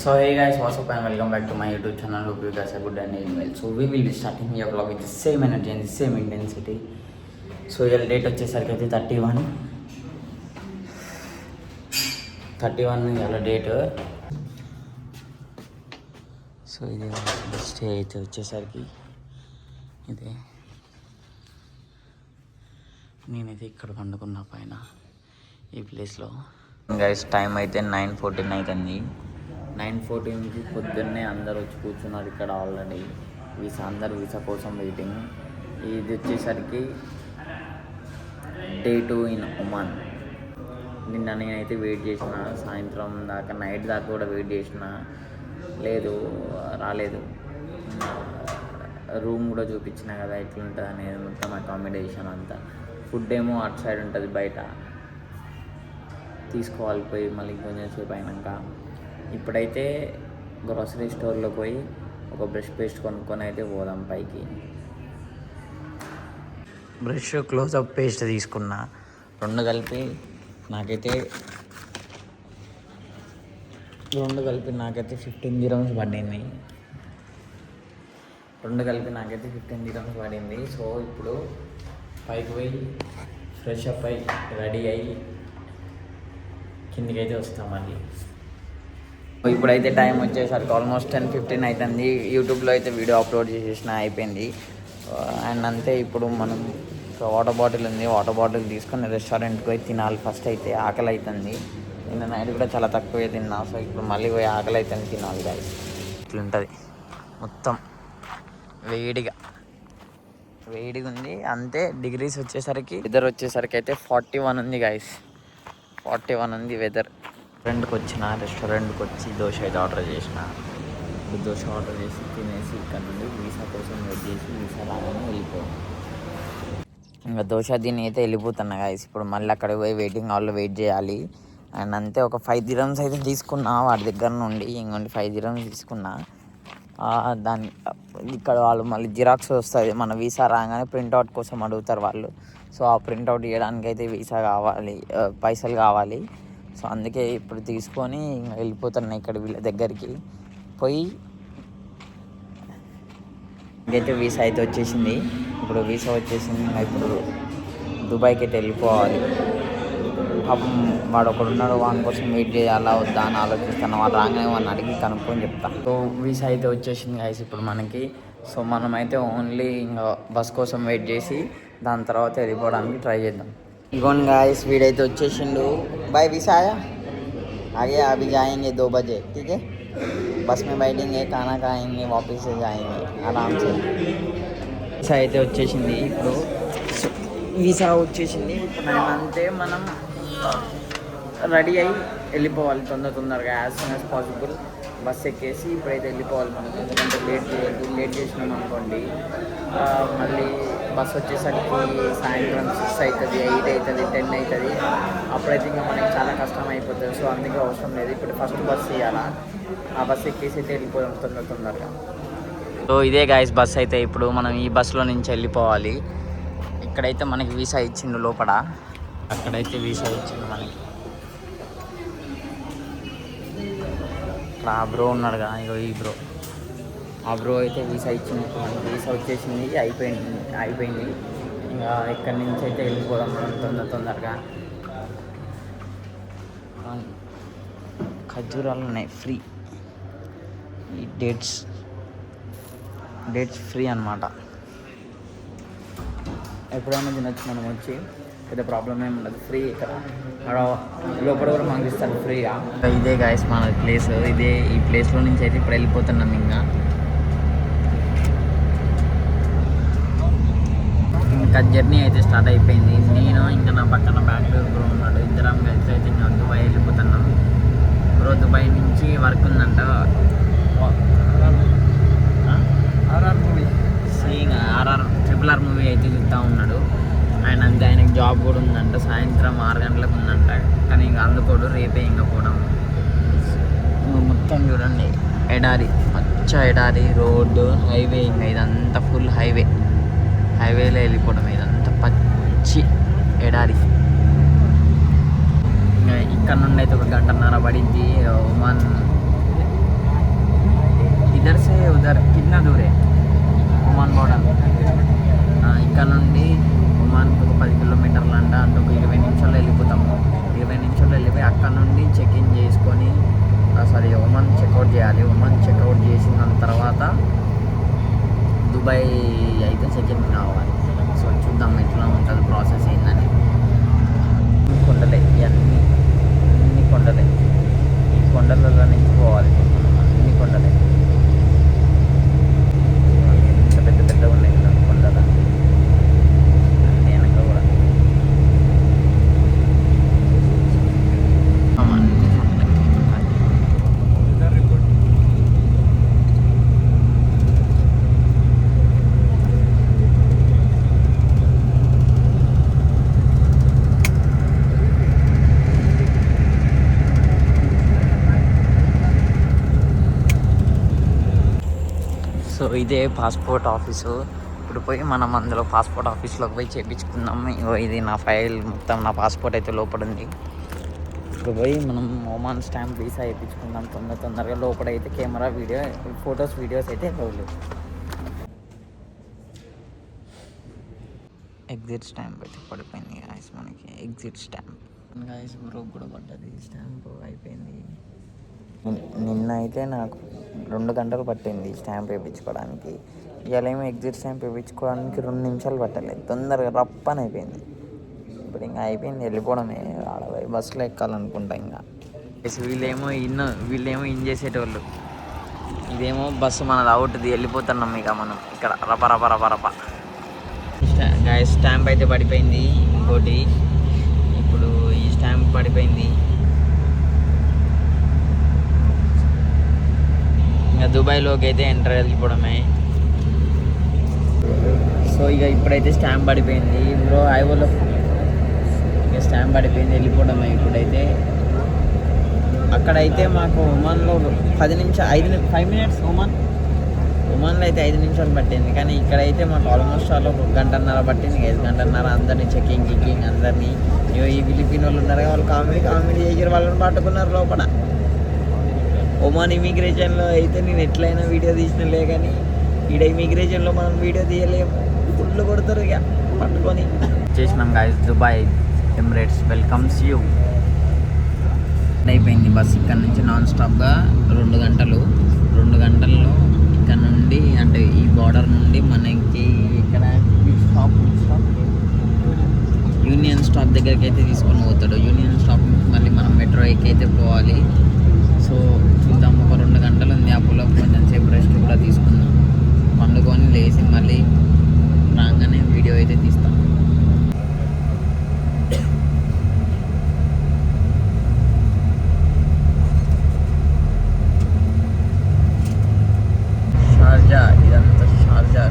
So hey guys, what's up and welcome back to my YouTube channel. Hope you guys are good and doing well. So we will be starting your vlog with the same energy and the same intensity. So your date వచ్చేసరికి అయితే 31 ఇవాళ date. So ఇది stay అయితే వచ్చేసరికి ఇదే నేనైతే ఇక్కడ పండుకున్నా పైన ఈ ప్లేస్లో. గైస్ టైం అయితే 9:14 అవుతుంది. 9:14కి పొద్దున్నే అందరు వచ్చి కూర్చున్నారు ఇక్కడ ఆల్రెడీ. అందరు వీసా కోసం వెయిటింగ్. ఇది వచ్చేసరికి Day 2 ఇన్ ఒమాన్. నిన్న నేనైతే వెయిట్ చేసిన, సాయంత్రం దాకా నైట్ దాకా కూడా వెయిట్ చేసిన, లేదు రాలేదు. రూమ్ కూడా చూపించిన కదా ఎట్లుంటుంది అనేది, మొత్తం అకామిడేషన్ అంతా. ఫుడ్ ఏమో అటు సైడ్ ఉంటుంది బయట, తీసుకోవాలి పోయి మళ్ళీ కొంచెం సేపు అయినాక. ఇప్పుడైతే గ్రోసరీ స్టోర్లో పోయి ఒక బ్రష్ పేస్ట్ కొనుక్కొని అయితే పోదాం పైకి. బ్రష్ క్లోజప్ పేస్ట్ తీసుకున్నా, రెండు కలిపి నాకైతే 15 dirhams పడింది. రెండు కలిపి నాకైతే 15 dirhams పడింది. సో ఇప్పుడు పైకి పోయి ఫ్రెష్ అప్ అయ్యి రెడీ అయ్యి కిందికి అయితే వస్తాం మళ్ళీ. ఇప్పుడైతే టైం వచ్చేసరికి ఆల్మోస్ట్ 10:15 అవుతుంది. యూట్యూబ్లో అయితే వీడియో అప్లోడ్ చేసేసిన అయిపోయింది. అండ్ అంతే. ఇప్పుడు మనం వాటర్ బాటిల్ ఉంది, వాటర్ బాటిల్ తీసుకొని రెస్టారెంట్కి పోయి తినాలి. ఫస్ట్ అయితే ఆకలి అవుతుంది. నిన్న నైట్ కూడా చాలా తక్కువే తిన్నా. సో ఇప్పుడు మళ్ళీ పోయి ఆకలి అవుతుంది, తినాలి గాయస్. ఇట్లుంటుంది మొత్తం వేడిగా ఉంది. అంతే. డిగ్రీస్ వచ్చేసరికి వెదర్ వచ్చేసరికి అయితే 41 ఉంది గాయస్. 41 ఉంది వెదర్. రెస్టారెంట్కి వచ్చి దోశ అయితే ఆర్డర్ చేసిన. ఇప్పుడు దోశ ఆర్డర్ చేసి తినేసి ఇక్కడ నుండి వీసా కోసం వెయిట్ చేసి వీసా రాగానే వెళ్ళిపోయాం. ఇంకా దోశ తిని అయితే వెళ్ళిపోతున్నా గాయస్. ఇప్పుడు మళ్ళీ అక్కడ పోయి వెయిటింగ్ హాల్లో వెయిట్ చేయాలి. అండ్ అంతే. ఒక 5 dirhams అయితే తీసుకున్నా వాడి దగ్గర నుండి. ఇంకొండి 5 dirhams తీసుకున్నా. దాని ఇక్కడ వాళ్ళు మళ్ళీ జిరాక్స్ వస్తుంది, మన వీసా రాగానే ప్రింట్అవుట్ కోసం అడుగుతారు వాళ్ళు. సో ఆ ప్రింట్అవుట్ ఇవ్వడానికి అయితే వీసా కావాలి, పైసలు కావాలి. సో అందుకే ఇప్పుడు తీసుకొని వెళ్ళిపోతున్నా ఇక్కడ వీళ్ళ దగ్గరికి పోయి. ఇంకైతే వీసా అయితే వచ్చేసింది. ఇప్పుడు వీసా వచ్చేసింది. ఇప్పుడు దుబాయ్కి అయితే వెళ్ళిపోవాలి. వాడు ఒకడు ఉన్నాడు, వాని కోసం వెయిట్ చేయాలా వద్దా అని ఆలోచిస్తాను. వాడు రాగానే వాడిని అడిగి కనుక్కొని చెప్తా. సో వీసా అయితే వచ్చేసింది గాయస్ ఇప్పుడు మనకి. సో మనమైతే ఓన్లీ ఇంకా బస్ కోసం వెయిట్ చేసి దాని తర్వాత వెళ్ళిపోవడానికి ట్రై చేద్దాం. ఇగోన్ గాయస్ వీడైతే వచ్చేసిండు. బాయ్ వీసా ఆయా आगे अभी जाएंगे 2 बजे, ठीक है. बस में बैठेंगे, खाना खाएंगे, वापस से जाएंगे आराम से. వీసా అయితే వచ్చేసింది ఇప్పుడు. వీసా వచ్చేసింది ఇప్పుడు. అంతే మనం రెడీ అయ్యి వెళ్ళిపోవాలి తొందరగా, as soon as possible bus ఎక్కేసి ఇప్పుడైతే వెళ్ళిపోవాలి మనం. ఎందుకంటే లేట్ చేసినాం అనుకోండి మళ్ళీ బస్ వచ్చేసరికి సాయంత్రం 6 అవుతుంది, 8 అవుతుంది, 10 అవుతుంది. అప్పుడైతే ఇంకా మనకి చాలా కష్టం అయిపోతుంది. సో అందుకే అవసరం లేదు. ఇప్పుడు ఫస్ట్ బస్సు ఇవ్వాలా, ఆ బస్సు ఎక్కేసి అయితే వెళ్ళిపోదాం తొందరగా. సో ఇదే గాయస్ బస్ అయితే. ఇప్పుడు మనం ఈ బస్సులో నుంచి వెళ్ళిపోవాలి. ఇక్కడైతే మనకి వీసా ఇచ్చిండు లోపల, అక్కడైతే వీసా ఇచ్చిండు మనకి. ఇక్కడ ఆ బ్రో ఉన్నాడుగా, ఇగో ఈ బ్రో. ఆ బ్రో అయితే వీసా ఇచ్చింది. వీసా వచ్చేసింది, అయిపోయింది. ఇంకా ఇక్కడి నుంచి అయితే వెళ్ళిపోదాం మనం తొందరగా. ఖర్జూరాలు ఉన్నాయి ఫ్రీ. ఈ డేట్స్ ఫ్రీ అన్నమాట. ఎప్పుడైనా తినొచ్చు మనం వచ్చి, పెద్ద ప్రాబ్లం ఏమి ఉండదు. ఫ్రీ ఇక్కడ లోపల కూడా మనకి ఇస్తారు ఫ్రీగా. ఇదే గాయస్ మన ప్లేస్. ఈ ప్లేస్లో నుంచి అయితే ఇప్పుడు వెళ్ళిపోతున్నాం. ఇంకా జర్నీ అయితే స్టార్ట్ అయిపోయింది. నేను ఇంకా నా పక్కన బెంగళూరు బ్రో ఉన్నాడు. ఇద్దరం కలిసి అయితే ఇంకా దుబాయ్ వెళ్ళిపోతున్నాం. బ్రో దుబాయ్ నుంచి వర్క్ ఉందంట. RRR మూవీ అయితే చూస్తూ ఉన్నాడు. ఆయన అంతే. ఆయనకి జాబ్ కూడా ఉందంట. సాయంత్రం 6 గంటలకు ఉందంట. కానీ ఇంకా అందుకోడు, రేపే ఇంకా పోవడం. మొత్తం చూడండి ఎడారి, పచ్చ ఎడారి, రోడ్డు, హైవే. ఇంకా ఇదంతా ఫుల్ హైవేలో వెళ్ళిపోవడం. ఇదంతా పచ్చి ఎడారి. ఇంకా ఇక్కడ నుండి అయితే 1 గంటన్నర పడింది ఒమాన్ ఉదర్ కింద దూరే ఒమాన్ బోర్డర్. ఇక్కడ నుండి ఒమాన్కి ఒక 10 కిలోమీటర్లు అంట. అంటే ఒక 20 నిమిషాల్లో వెళ్ళిపోతాము. 20 నిమిషాల్లో వెళ్ళిపోయి అక్కడ నుండి చెక్ ఇన్ చేసుకొని ఒమాన్ చెక్అవుట్ చేయాలి. ఒమాన్ చెక్అవుట్ చేసిన తర్వాత దుబాయ్ అయితే చెక్ ఇన్ కావాలి. సో చూద్దాం ఎట్లా ఉంటుంది ప్రాసెస్ ఏందని. కొండలే ఇవన్నీ అన్ని కొండలే. ఈ కొండలలో నుంచి పోవాలి. అన్ని కొండలే ఎంత పెద్ద పెద్దగా ఉన్నాయి కదా కొండలు అన్నీ వెనక కూడా. సో ఇదే పాస్పోర్ట్ ఆఫీసు. ఇప్పుడు పోయి మనం అందులో పాస్పోర్ట్ ఆఫీస్లోకి పోయి చేయించుకుందాం. ఇది నా ఫైల్ మొత్తం, నా పాస్పోర్ట్ అయితే లోపల ఉంది. ఇప్పుడు పోయి మనం ఒమాన్ స్టాంప్ వీసా వేయించుకుందాం తొందరగా. లోపల అయితే కెమెరా వీడియో ఫొటోస్ వీడియోస్ అయితే లేవు. ఎగ్జిట్ స్టాంప్ అయితే పడిపోయింది గాయస్ మనకి. ఎగ్జిట్ స్టాంప్ గాయస్ బ్రోక్ కూడా పడ్డది. స్టాంప్ అయిపోయింది. నిన్న అయితే నాకు 2 గంటలు పట్టింది స్టాంప్ వేయించుకోవడానికి. ఇవాళ ఏమో ఎగ్జిట్ స్టాంప్ వేయించుకోవడానికి 2 నిమిషాలు పట్టలేదు. తొందరగా రప్పని అయిపోయింది. ఇప్పుడు ఇంకా అయిపోయింది, వెళ్ళిపోవడమే. ఆడపోయి బస్సులో ఎక్కాలనుకుంటా. ఇంకా వీళ్ళేమో ఇన్ చేసేటోళ్ళు. ఇదేమో బస్సు మనది అవుట్ది, వెళ్ళిపోతున్నాం ఇక మనం ఇక్కడ రప. గాయస్ స్టాంప్ అయితే పడిపోయింది. ఇంకోటి ఇప్పుడు ఈ స్టాంప్ పడిపోయింది. ఇంకా దుబాయ్లోకి అయితే ఎంటర్ వెళ్ళిపోవడమే. సో ఇక ఇప్పుడైతే స్టాంప్ పడిపోయింది బ్రో. ఐవోలో ఇక స్టాంప్ పడిపోయింది, వెళ్ళిపోవడమే. ఇప్పుడైతే అక్కడైతే మాకు ఒమాన్లో 5 మినిట్స్ ఒమాన్లో అయితే 5 నిమిషాలు పట్టింది. కానీ ఇక్కడైతే మాకు ఆల్మోస్ట్ ఆల్ 1 గంటన్నర పట్టింది. 5 గంటన్నర అందరినీ చెక్కింగ్ అందరినీ. ఈ ఫిలిపిన్ వాళ్ళు ఉన్నారు కదా, వాళ్ళు కామెడీ చేసి వాళ్ళని పట్టుకున్నారు లోపల. ఒమాన్ ఇమిగ్రేషన్లో అయితే నేను ఎట్లయినా వీడియో తీసినలే, కానీ ఈడ ఇమిగ్రేషన్లో మనం వీడియో తీయలేము. ఫుల్ కొడతారు ఇక పట్టుకొని. చేసినాం guys, Dubai Emirates welcomes you. అయిపోయింది బస్. ఇక్కడ నుంచి నాన్ స్టాప్గా 2 గంటలు. 2 గంటల్లో ఇక్కడ నుండి అంటే ఈ బార్డర్ నుండి మనకి ఇక్కడ యూనియన్ స్టాప్ దగ్గరికి అయితే తీసుకొని పోతాడు. యూనియన్ స్టాప్ మళ్ళీ మనం మెట్రో ఎక్కి అయితే పోవాలి. సో చూద్దాం, ఒక 2 గంటలు ఉంది. అప్పుడు కొంచెం సేపు రెస్ట్ కూడా తీసుకుందాం. పండుకొని లేచి మళ్ళీ రాగానే వీడియో అయితే తీస్తాం. షార్జా, ఇదంతా షార్జా.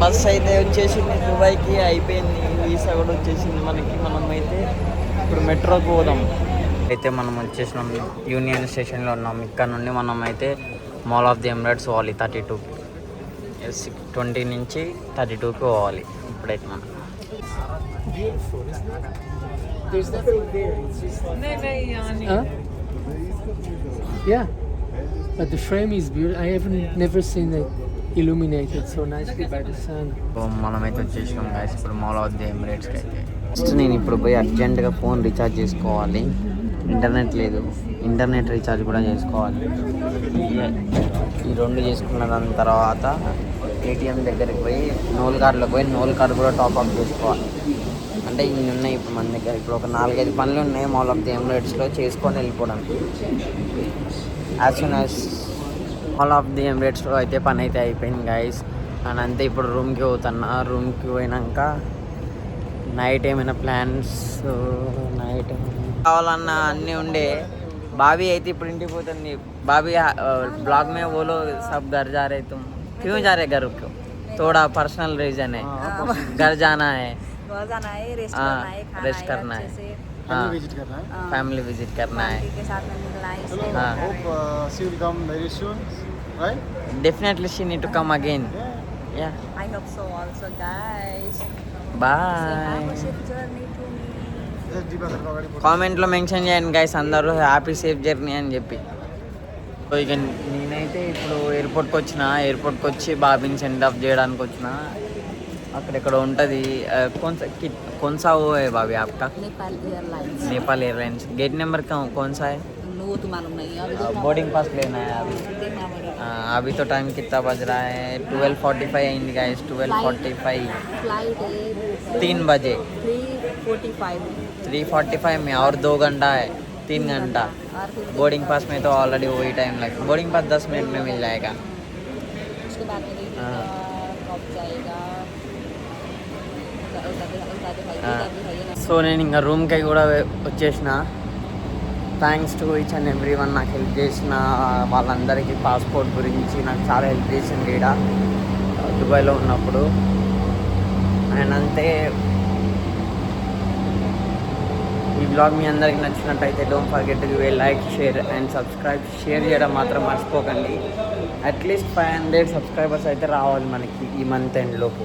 బస్ అయితే వచ్చేసింది దుబాయ్కి, అయిపోయింది. వీసా కూడా వచ్చేసింది మనకి. మనం అయితే ఇప్పుడు మెట్రోకి పోదాం. అయితే మనం వచ్చేసినాం, యూనియన్ స్టేషన్లో ఉన్నాం. ఇక్కడ నుండి మనం అయితే మాల్ ఆఫ్ ది ఎమిరేట్స్ పోవాలి. 20 నుంచి 32కి పోవాలి. ఇప్పుడైతే మనం but the frame is beautiful. I haven't never seen it illuminated so nicely by the sun. మనమైతే వచ్చేసినాం గాయస్ ఇప్పుడు మాల్ ఆఫ్ ది ఎమిరేట్స్కి అయితే. ఫస్ట్ నేను ఇప్పుడు పోయి అర్జెంటుగా ఫోన్ రీఛార్జ్ చేసుకోవాలి. ఇంటర్నెట్ లేదు, ఇంటర్నెట్ రీఛార్జ్ కూడా చేసుకోవాలి. ఈ 2 చేసుకున్న దాని తర్వాత ఏటీఎం దగ్గరికి పోయి నోల్ కార్డులోకి పోయి నోల్ కార్డు కూడా టాప్అప్ చేసుకోవాలి. అంటే ఇన్ని ఉన్నాయి ఇప్పుడు మన దగ్గర. ఇప్పుడు ఒక 4-5 పనులు ఉన్నాయి మాల్ ఆఫ్ ది ఎమిరేట్స్లో, చేసుకొని వెళ్ళిపోవడానికి. As soon as mall of the ఎమిరేట్స్లో అయితే పని అయితే అయిపోయింది గాయస్. అండ్ అంతే ఇప్పుడు రూమ్కి పోతున్నా. రూమ్కి పోయినాక నైట్ ఏమైనా ప్లాన్స్, నైట్ కావాలన్నా అన్నీ ఉండే. బాబీ అయితే ఇప్పుడు ఇంటికి పోతుంది. బాబీ బ్లాగ్ మే బోలో సబ్ घर जा रहे तुम क्यों जा रहे घर को थोड़ा पर्सनल रीजन है घर जाना है वहाँ जाना है, रेस्ट करना है, खाना रेस्ट है करना अच्छे है। से, हाँ विजिट करना है. फैमिली विजिट करना है फैमिली के साथ में मिलना है, Hello, इसलिए हाँ। कर hope रहे हैं। she will come very soon, right? Definitely she need to come again Yeah. Yeah I hope so also guys. Say bye have a safe journey to me. Just Deepa sir को अगाडि photo. కామెంట్లో mention చేయండి guys అందరూ happy safe journey అని చెప్పి so ఇక నేనైతే ఇప్పుడు ఎయిర్పోర్ట్కి వచ్చిన ఎయిర్పోర్ట్కి వచ్చి బాబీని సెండ్ ఆఫ్ చేయడానికి వచ్చిన అక్కడెక్కడ ఉంటుంది కొన్సా ఓ है भाभी आपका Nepal Airlines. Nepal Airlines gate number कौन सा है वो तो मालूम नहीं है, अभी देखना बोर्डिंग पास लेना है अभी देखना पड़ेगा। अभी तो टाइम कितना बज रहा है 12:45 अయింది गाइस 12:45 फ्लाइट है 3 बजे 3:45 3:45 में और 2 घंटा है 3 घंटा और फिर बोर्डिंग पास में तो ऑलरेडी वही टाइम लगेगा बोर्डिंग पास 10 मिनट में मिल जाएगा उसके बाद में देखिएगा कब जाएगा। సో నేను ఇంకా రూమ్కి కూడా వచ్చేసిన thanks to each and every one నాకు హెల్ప్ చేసిన వాళ్ళందరికీ పాస్పోర్ట్ గురించి నాకు చాలా హెల్ప్ చేసింది ఈడ దుబాయ్లో ఉన్నప్పుడు అండ్ అంతే ఈ బ్లాగ్ మీ అందరికి నచ్చినట్టయితే don't forget to like share and subscribe share చేయడం మాత్రం మర్చిపోకండి అట్లీస్ట్ 500 సబ్స్క్రైబర్స్ అయితే రావాలి మనకి ఈ మంత్ ఎండ్ లోపు